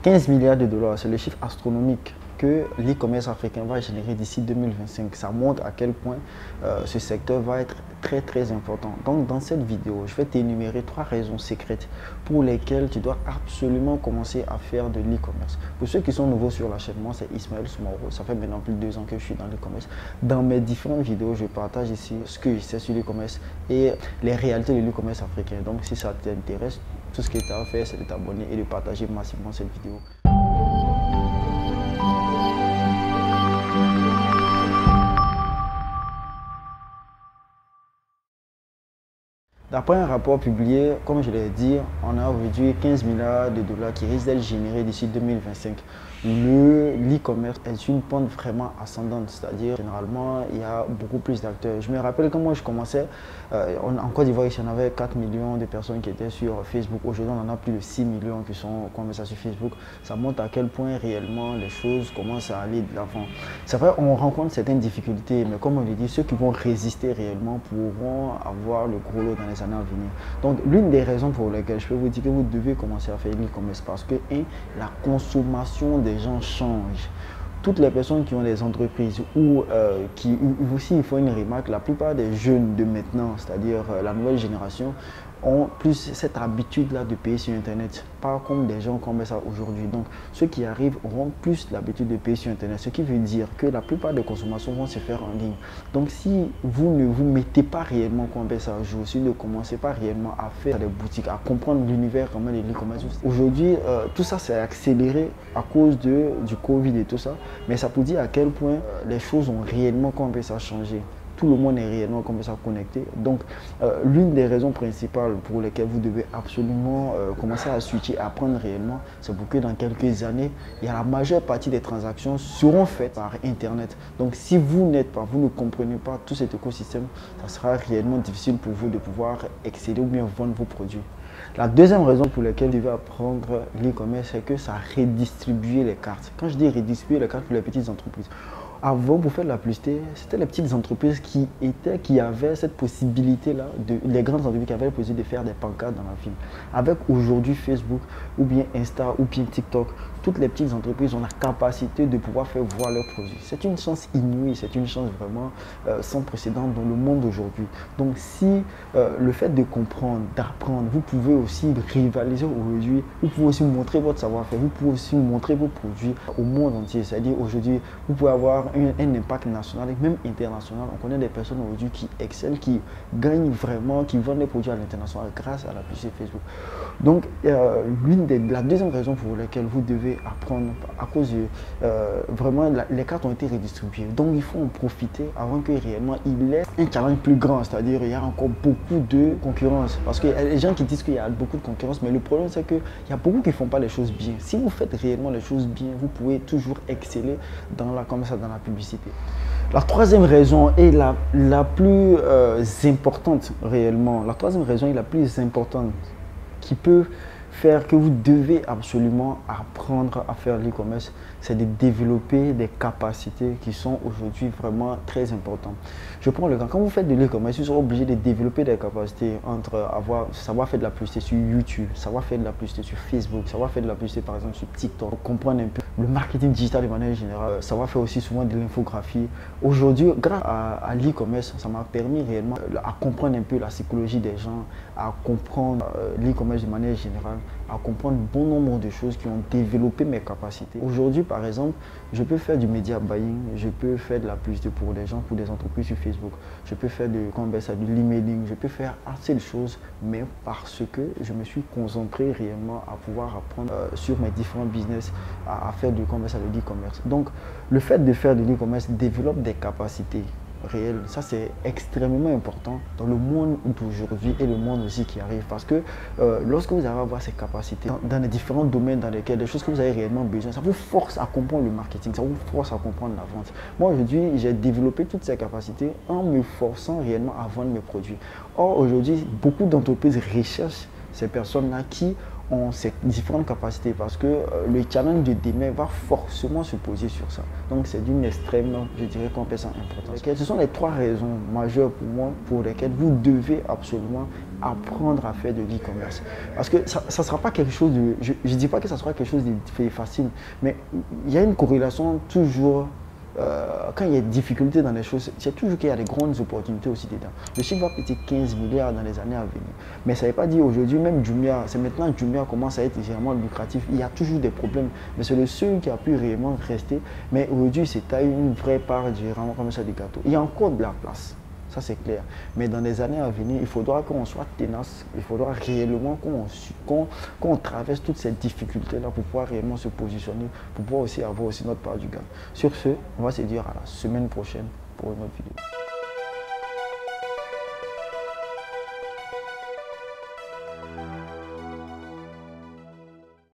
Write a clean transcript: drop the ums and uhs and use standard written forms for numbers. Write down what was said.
15 milliards de dollars, c'est le chiffre astronomique que l'e-commerce africain va générer d'ici 2025. Ça montre à quel point ce secteur va être très important. Donc dans cette vidéo, je vais t'énumérer 3 raisons secrètes pour lesquelles tu dois absolument commencer à faire de l'e-commerce. Pour ceux qui sont nouveaux sur la chaîne, moi c'est Ismaël Soumaro. Ça fait maintenant plus de 2 ans que je suis dans l'e-commerce. Dans mes différentes vidéos, je partage ici ce que je sais sur l'e-commerce et les réalités de l'e-commerce africain. Donc si ça t'intéresse, tout ce que tu as à faire, c'est de t'abonner et de partager massivement cette vidéo. D'après un rapport publié, comme je l'ai dit, on a aujourd'hui 15 milliards de dollars qui risquent d'être générés d'ici 2025. L'e-commerce est une pente vraiment ascendante, c'est-à-dire généralement il y a beaucoup plus d'acteurs. Je me rappelle quand moi je commençais, en Côte d'Ivoire, il y en avait 4 millions de personnes qui étaient sur Facebook. Aujourd'hui, on en a plus de 6 millions qui sont comme ça sur Facebook. Ça montre à quel point réellement les choses commencent à aller de l'avant. C'est vrai, on rencontre certaines difficultés, mais comme on le dit, ceux qui vont résister réellement pourront avoir le gros lot dans les années à venir. Donc, l'une des raisons pour lesquelles je peux vous dire que vous devez commencer à faire l'e-commerce, parce que la consommation des gens change. Toutes les personnes qui ont des entreprises ou qui aussi, il faut une remarque, la plupart des jeunes de maintenant, c'est-à-dire la nouvelle génération, ont plus cette habitude-là de payer sur Internet, pas comme des gens comme ça aujourd'hui. Donc, ceux qui arrivent auront plus l'habitude de payer sur Internet, ce qui veut dire que la plupart des consommations vont se faire en ligne. Donc, si vous ne vous mettez pas réellement comme ça à jour, si vous ne commencez pas réellement à faire des boutiques, à comprendre l'univers comment de l'e-commerce, aujourd'hui, tout ça s'est accéléré à cause du Covid et tout ça, mais ça peut dire à quel point les choses ont réellement comme ça changé. Tout le monde est réellement comme ça connecté. Donc, l'une des raisons principales pour lesquelles vous devez absolument commencer à switcher, à apprendre réellement, c'est pour que dans quelques années, la majeure partie des transactions seront faites par Internet. Donc, si vous ne comprenez pas tout cet écosystème, ça sera réellement difficile pour vous de pouvoir excéder ou bien vendre vos produits. La deuxième raison pour laquelle vous devez apprendre l'e-commerce, c'est que ça redistribue les cartes. Quand je dis redistribuer les cartes pour les petites entreprises, avant, pour faire de la publicité, c'était les petites entreprises qui avaient cette possibilité-là, les grandes entreprises qui avaient la possibilité de faire des pancartes dans la ville. Avec aujourd'hui Facebook, ou bien Insta, ou bien TikTok, toutes les petites entreprises ont la capacité de pouvoir faire voir leurs produits. C'est une chance inouïe, c'est une chance vraiment sans précédent dans le monde d'aujourd'hui. Donc si le fait de comprendre, d'apprendre, vous pouvez aussi rivaliser aujourd'hui, vous pouvez aussi montrer votre savoir-faire, vous pouvez aussi montrer vos produits au monde entier. C'est-à-dire aujourd'hui, vous pouvez avoir un impact national et même international. On connaît des personnes aujourd'hui qui excellent, qui gagnent vraiment, qui vendent des produits à l'international grâce à la publicité Facebook. Donc, la deuxième raison pour laquelle vous devez apprendre, à cause de vraiment les cartes ont été redistribuées. Donc, il faut en profiter avant que réellement il ait un challenge plus grand, c'est-à-dire il y a encore beaucoup de concurrence. Parce qu'il y a des gens qui disent qu'il y a beaucoup de concurrence, mais le problème c'est qu'il y a beaucoup qui ne font pas les choses bien. Si vous faites réellement les choses bien, vous pouvez toujours exceller dans la publicité. La troisième raison est la plus importante réellement. La troisième raison est la plus importante qui peut faire que vous devez absolument apprendre à faire l'e-commerce, c'est de développer des capacités qui sont aujourd'hui vraiment très importantes. Je prends le cas, quand vous faites de l'e-commerce, vous serez obligé de développer des capacités entre savoir faire de la publicité sur YouTube, savoir faire de la publicité sur Facebook, savoir faire de la publicité par exemple sur TikTok, comprendre un peu le marketing digital de manière générale, savoir faire aussi souvent de l'infographie. Aujourd'hui, grâce à l'e-commerce, ça m'a permis réellement à comprendre un peu la psychologie des gens, à comprendre l'e-commerce de manière générale, à comprendre bon nombre de choses qui ont développé mes capacités. Aujourd'hui, par exemple, je peux faire du media buying, je peux faire de la publicité pour des gens, pour des entreprises sur Facebook, je peux faire de l'emailing, je peux faire assez de choses, mais parce que je me suis concentré réellement à pouvoir apprendre sur mes différents business, à faire de l'e-commerce. Donc, le fait de faire de l'e-commerce développe des capacités réel. Ça, c'est extrêmement important dans le monde d'aujourd'hui et le monde aussi qui arrive. Parce que lorsque vous allez avoir ces capacités dans les différents domaines dans lesquels des choses que vous avez réellement besoin, ça vous force à comprendre le marketing, ça vous force à comprendre la vente. Moi, aujourd'hui, j'ai développé toutes ces capacités en me forçant réellement à vendre mes produits. Or, aujourd'hui, beaucoup d'entreprises recherchent ces personnes-là qui ont ces différentes capacités parce que le challenge de demain va forcément se poser sur ça. Donc c'est d'une extrême, je dirais, compétence importante. Ce sont les 3 raisons majeures pour moi pour lesquelles vous devez absolument apprendre à faire de l'e-commerce. Parce que ça ne sera pas quelque chose de... Je ne dis pas que ça sera quelque chose de facile, mais il y a une corrélation toujours... quand il y a des difficultés dans les choses, c'est toujours qu'il y a des grandes opportunités aussi dedans. Le chiffre va péter 15 milliards dans les années à venir. Mais ça ne veut pas dire aujourd'hui, même Jumia, c'est maintenant que Jumia commence à être légèrement lucratif. Il y a toujours des problèmes, mais c'est le seul qui a pu réellement rester. Mais aujourd'hui, c'est à une vraie part, vraiment comme ça, du gâteau. Il y a encore de la place. Ça, c'est clair. Mais dans les années à venir, il faudra qu'on soit tenace. Il faudra réellement qu'on traverse toutes ces difficultés-là pour pouvoir réellement se positionner, pour pouvoir aussi avoir aussi notre part du gain. Sur ce, on va se dire à la semaine prochaine pour une autre vidéo.